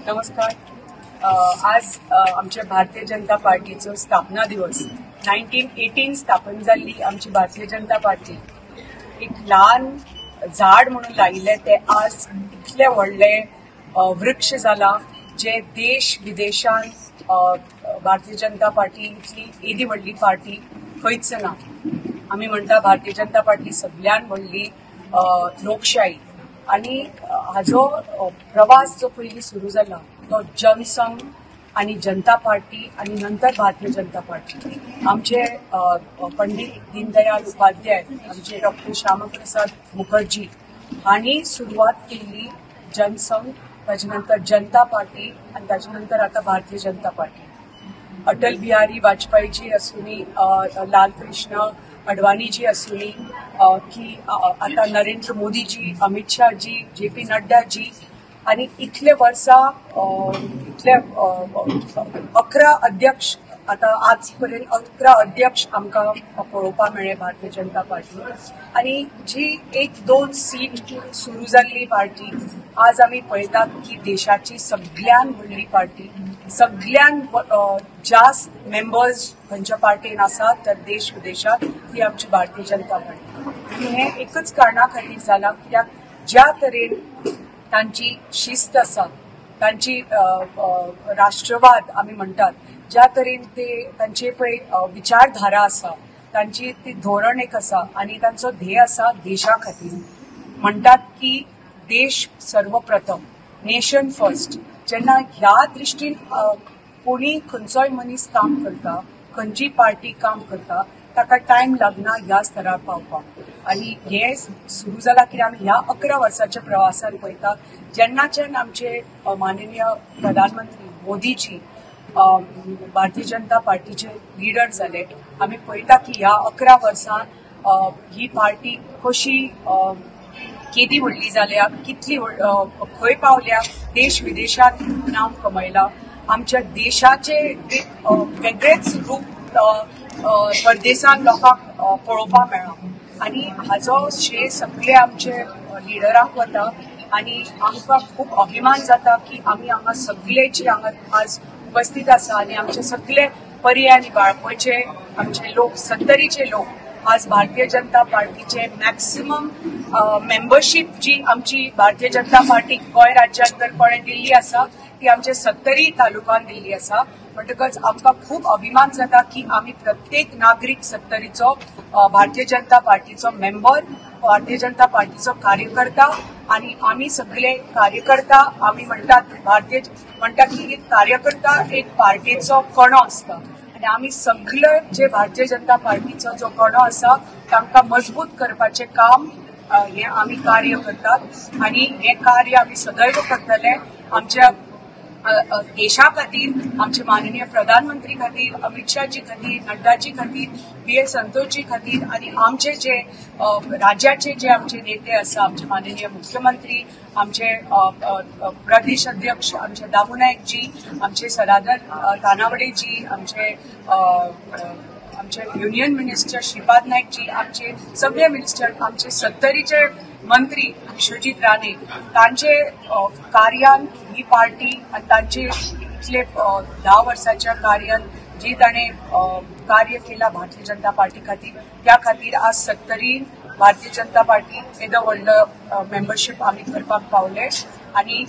नमस्कार. आज आमच्या भारतीय जनता पार्टीचो स्थापना दिवस. 1918 स्थापन जाल्ली आमची भारतीय जनता पार्टी. एक ल्हान झाड म्हणून लायिल्ले ते आज इतले व्हडले वृक्ष जाला जे देश विदेशांत भारतीय जनता पार्टी इतली एदी व्हडली पार्टी खंयच ना. आमी म्हणटा भारतीय जनता पार्टी सगळ्यान व्हडली लोकशाही. आणि हाजो प्रवास जो पयलीं सुरू जाला तो जनसंघ आणि जनता पार्टी आणि नंतर भारतीय जनता पार्टी. आमचे पंडित दीनदयाल उपाध्याय, आमचे डॉक्टर श्यामाप्रसाद मुखर्जी हांणी सुरवात केल्ली जनसंघ, ताचे नंतर जनता पार्टी आणि ताचे नंतर आता भारतीय जनता पार्टी. अटल बिहारी वाजपेयीजी असुनी, लाल कृष्ण अडवाणीजी असुनी, की आता नरेंद्र मोदीजी, अमित शाहजी, JP नड्डाजी आणि इतले वर्सां इतले 11 अध्यक्ष, आता आज पर्यंत 11 अध्यक्ष आमकां पळोवपाक मेळ्ळे भारतीय जनता पार्टी. आणि जी 1-2 सीट सुरू जाल्ली पार्टी आज आमी पळयतात की देशाची सगळ्यान व्हडली पार्टी, सगळ्यान जास्त मेंबर्स खंयच्या पार्टीन आसा तर देश विदेशात ती आमची भारतीय जनता पार्टी. आणि हे एकच कारणा खातीर जाला कित्याक ज्या तरेन तांची शिस्त आसा, तांची राष्ट्रवाद आमी म्हणटात, ज्या तरेन ते तांचे पळय विचारधारा आसा, तांची ती धोरण एक आसा आणि तांचो ध्येय आसा देशा खातीर. म्हणटात की देश सर्वप्रथम, नेशन फर्स्ट. जेन्ना ह्या दृश्टीन कोणी खंयचोय मनीस काम करता, खंयची पार्टी काम करता, ताका टायम लागना ह्या स्तरार पावपाक. आणि हे सुरू जाला की आमी ह्या 11 वर्साच्या प्रवासान पळयता जेन्नाच्यान आमचे माननीय प्रधानमंत्री मोदीजी भारतीय जनता पार्टीचे लिडर जाले. आमी पळयता की ह्या 11 वर्सांत ही पार्टी कशी केदी व्हडली जाल्या, कितली खंय पावल्या, देश विदेशात नांव कमयला. आमच्या देशाचे एक वेगळेच रूप परदेसांत लोकांक पळोवपाक मेळ्ळा. आणि हाजो श्रेय सगळे आमचे लिडराक वता. आणि आमकां खूब अभिमान जाता की आमी हांगा सगळे जे हांगा आज उपस्थित आसा आणि आमचे सगळे पर्याय आणि बाळपणचे आमचे लोक, 70चे लोक आज भारतीय जनता पार्टीचे मॅक्सिमम मेंबरशीप जी आमची भारतीय जनता पार्टी गोंय राज्यांत जर कोणें दिल्ली आसा ती आमचे 70 तालुकांत दिल्ली आसा. म्हणटकच आमकां खूब अभिमान जाता की आमी प्रत्येक नागरीक 70चो भारतीय जनता पार्टीचो मेंबर, भारतीय जनता पार्टीचो कार्यकर्ता. आणि आमी सगळे कार्यकर्ता आमी म्हणटात की कार्यकर्ता एक पार्टीचो कणो आसता. आणि आमी सगळे जे भारतीय जनता पार्टीचो जो कणो आसा तांकां मजबूत करपाचें काम हे आमी कार्य करतात. आणि हे कार्य आमी सदैव करतले आमच्या देशा खातीर, आमचे माननीय प्रधानमंत्री खातीर, अमित शाहजी खातीर, नड्डाजी खातीर, BL संतोषजी खातीर. आणि आमचे जे राज्याचे जे आमचे नेते आसा, आमचे माननीय मुख्यमंत्री, आमचे प्रदेश अध्यक्ष आमचे दामू नायकजी, आमचे सरादर तानावडेजी, आमचे युनियन मिनिस्टर श्रीपाद नाईकजी, आमचे सगळे मिनिस्टर, आमचे 70चे मंत्री विश्वजीत राणे, तांचे कार्यान ही पार्टी आणि तांचे इतले 10 वर्साच्या कार्यान जी ताणें कार्य केला भारतीय जनता पार्टी खातीर, त्या खातीर आज 70 भारतीय जनता पार्टी येदो व्हडलो मेंबरशीप आमी करपाक पावले. आणि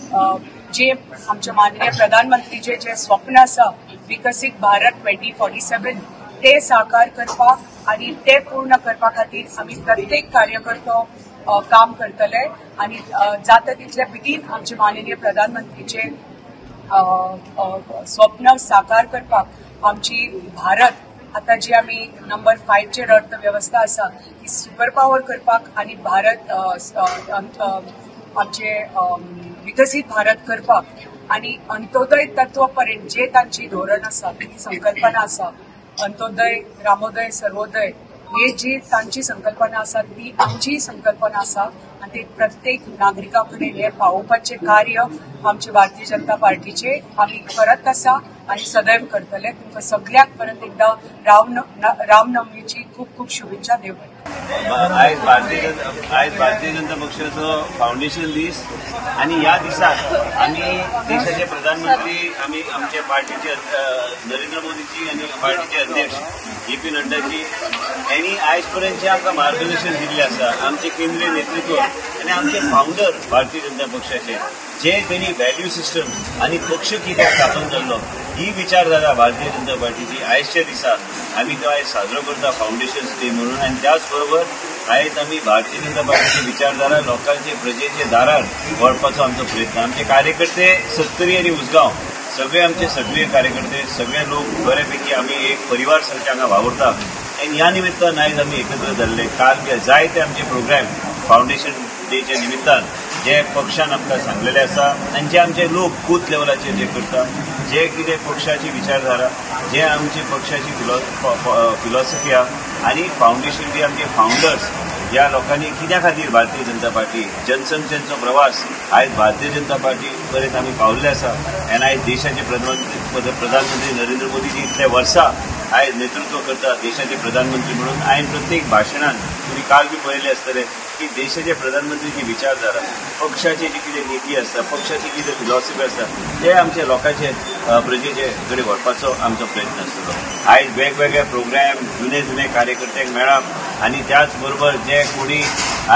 जे आमचे माननीय प्रधानमंत्रीचे जे स्वप्न आसा विकसीत भारत 2047 ते साकार करपाक आणि ते पूर्ण करपा खातीर आमी प्रत्येक कार्यकर्तो काम करतले. आणि जाता तितले बेगीन आमचे माननीय प्रधानमंत्रीचे स्वप्न साकार करपाक आमची भारत आता जी आमी नंबर 5 चेर अर्थव्यवस्था आसा ती सुपर पावर करपाक आणि भारत आमचे विकसीत भारत करपाक आणि अंत्योदय तत्व पर्यंत जे तांची धोरण आसा, संकल्पना आसा, अंत्योदय, ग्रामोदय, सर्वोदय, हे जी तांची संकल्पना आसा ती आमची संकल्पना आसा. आणि ते प्रत्येक नागरिका कडेन हे पावोवपाचे कार्य आमचे भारतीय जनता पार्टीचे आमी करत आसा आणि सदैव करतले. तुमकां सगळ्यांक परत एकदा रामनवमीची खूप खूप शुभेच्छा. देव आज भारतीय जनता पक्षाचो फाउंडेशन दीस आणि ह्या दिसाक आम्ही देशाचे प्रधानमंत्री आम्ही आमच्या पार्टीचे नरेंद्र मोदीजी आणि पार्टीचे अध्यक्ष जे.पी. नड्डाजी यांनी आयज पर्यंत जे आमकां मार्गदर्शन दिल्लें आसा आमचे केंद्रीय नेतृत्व आणि आमचे फाउंडर भारतीय जनता पक्षाचे जे त्यांनी व्हॅल्यू सिस्टम आणि पक्ष कित्याक स्थापन जाल्लो ही विचारधारा भारतीय जनता पार्टीची आयजच्या दिसा आम्ही तो आयज साजरो करता फाउंडेशन डे म्हणून आणि त्याच बरोबर आयज आम्ही भारतीय जनता पार्टीची विचारधारा लोकांचे प्रजेचे दारार व्हरपाचो आमचो प्रयत्न आमचे कार्यकर्ते सत्तरी आणि उसगांव सगळे आमचे सक्रिय कार्यकर्ते सगळे लोक बऱ्यापैकी आम्ही एक परिवार सारखे हांगा वावरता आणि ह्या निमित्तान आयज आम्ही एकत्र जाल्ले काल जायते आमचे प्रोग्राम फाउंडेशन डेच्या निमित्तान जे पक्षान आमकां सांगलेले आसा आनी जे आमचे लोक बूथ लेवलाचेर जे करता जे कितें पक्षाची विचारधारा जे आमची पक्षाची फिलॉसॉफी आहा आनी फाउंडेशन जे आमचे फाउंडर्स ह्या लोकांनी कित्या खातीर भारतीय जनता पार्टी जनसंख्येचो प्रवास आयज भारतीय जनता पार्टी पर्यंत आमी पावल्ले आसा आनी आयज देशाचे प्रधानमंत्री नरेंद्र मोदीजी इतले वर्सां आयज नेतृत्व करता देशाचे प्रधानमंत्री म्हणून हांवें प्रत्येक भाशणान तुमी काल बी पळयले आसतले की देशाचे प्रधानमंत्रीची विचारधारा पक्षाची जी कितें नीती आसता पक्षाची कितें फिलॉसॉफी आसता ते आमच्या लोकांचे प्रजेचे कडेन व्हरपाचो आमचो प्रयत्न आसतलो आयज वेगवेगळे प्रोग्राम जुने कार्यकर्त्यांक मेळप आनी त्याच बरोबर जे कोणी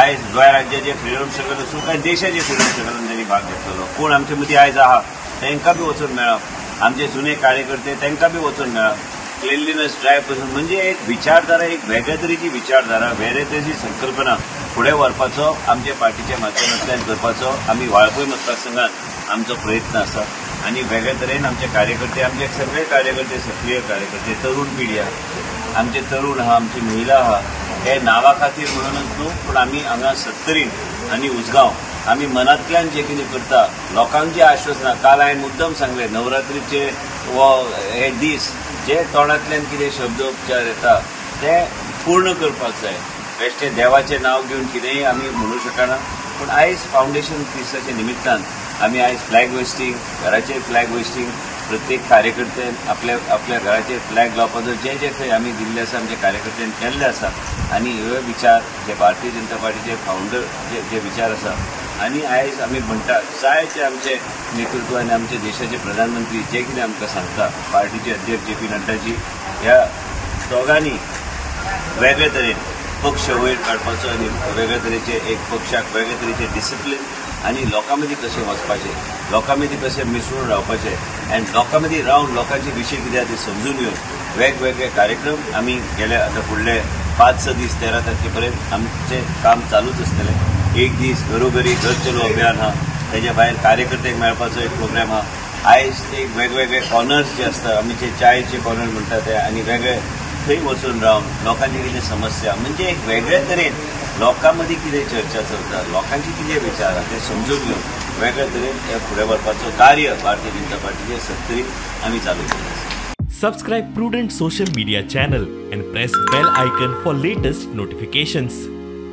आयज गोंय राज्याचे फ्रिडम स्ट्रगल आसूं काय देशाचे फ्रिडम स्ट्रगलान त्यांनी भाग घेतलेलो कोण आमचे मदीं आयज आहा तांकां बी वचून मेळप आमचे जुने कार्यकर्ते तांकां बी वचून मेळप क्लिनलीनेस ड्रायव्ह पासून म्हणजे एक विचारधारा एक वेगळ्या तरेची विचारधारा वेगळे तरेची संकल्पना फुडें व्हरपाचो आमच्या पार्टीच्या माध्यमांतल्यान करपाचो आमी वाळपय मतदारसंघात आमचो प्रयत्न आसा आनी वेगळ्या तरेन आमचे कार्यकर्ते आमचे सगळे कार्यकर्ते सक्रिय कार्यकर्ते तरुण पिढी आहा आमचे तरुण आहा आमची महिला आहा हे नांवा खातीर म्हणूनच न्हू पूण आमी हांगा सत्तरीन आनी उसगांव आमी मनांतल्यान जे कितें करता लोकांक जे आश्वासनां काल हांवें मुद्दम सांगले नवरात्रीचे वो हे दीस जे तोंडांतल्यान कितें शब्दोपचार येता ते पूर्ण करपाक जाय बेश्टे देवाचें नांव घेवन कितेंय आमी म्हणू शकना पूण आयज फाउंडेशन दिसाच्या निमित्तान आमी आयज फ्लॅग होस्टिंग घराचेर फ्लॅग होस्टिंग प्रत्येक कार्यकर्त्यान आपल्या घराचेर फ्लॅग लावपाचो जे खंय आमी दिल्ले आसा आमच्या कार्यकर्त्यान केल्ले आसा आनी हे विचार जे भारतीय जनता पार्टीचे फाउंडर जे विचार आसा आनी आयज आमी म्हणटा जायते आमचे नेतृत्व आनी आमचे देशाचे प्रधानमंत्री जे कितें आमकां सांगता पार्टीचे अध्यक्ष जे.पी. नड्डाजी ह्या दोगांनी वेगळे तरेन पक्ष वयर काडपाचो आनी वेगळे तरेचे एक पक्षाक वेगळे तरेचे डिसिप्लीन आनी लोकां मदीं कशें वचपाचें लोकां मदीं कशें मिसळून रावपाचें आनी लोकां मदीं रावन लोकांचे विशय कितें आहा ते समजून घेवन वेगवेगळे कार्यक्रम आमी गेले आतां फुडले 5-6 दीस 13 तारखे पर्यंत आमचें काम चालूच आसतलें एक दीस घरोघरी घर चलो अभियान आहा तेज्या भायर कार्यकर्त्यांक मेळपाचो एक प्रोग्राम आहा आयज एक वेगवेगळे कॉर्नर्स जे आसता आमचे चायेचे कॉर्नर म्हणटा ते आनी वेगळे थंय वचून रावन लोकांची कितें समस्या म्हणजे एक वेगळे तरेन लोकां मदीं कितें चर्चा चलता लोकांचे कितें विचार आहा ते समजून घेवन वेगळे तरेन हे फुडें व्हरपाचो कार्य भारतीय जनता पार्टीचे सत्तरीन आमी चालू केलें आसा. Subscribe Prudent social media channel and press bell icon for latest notifications.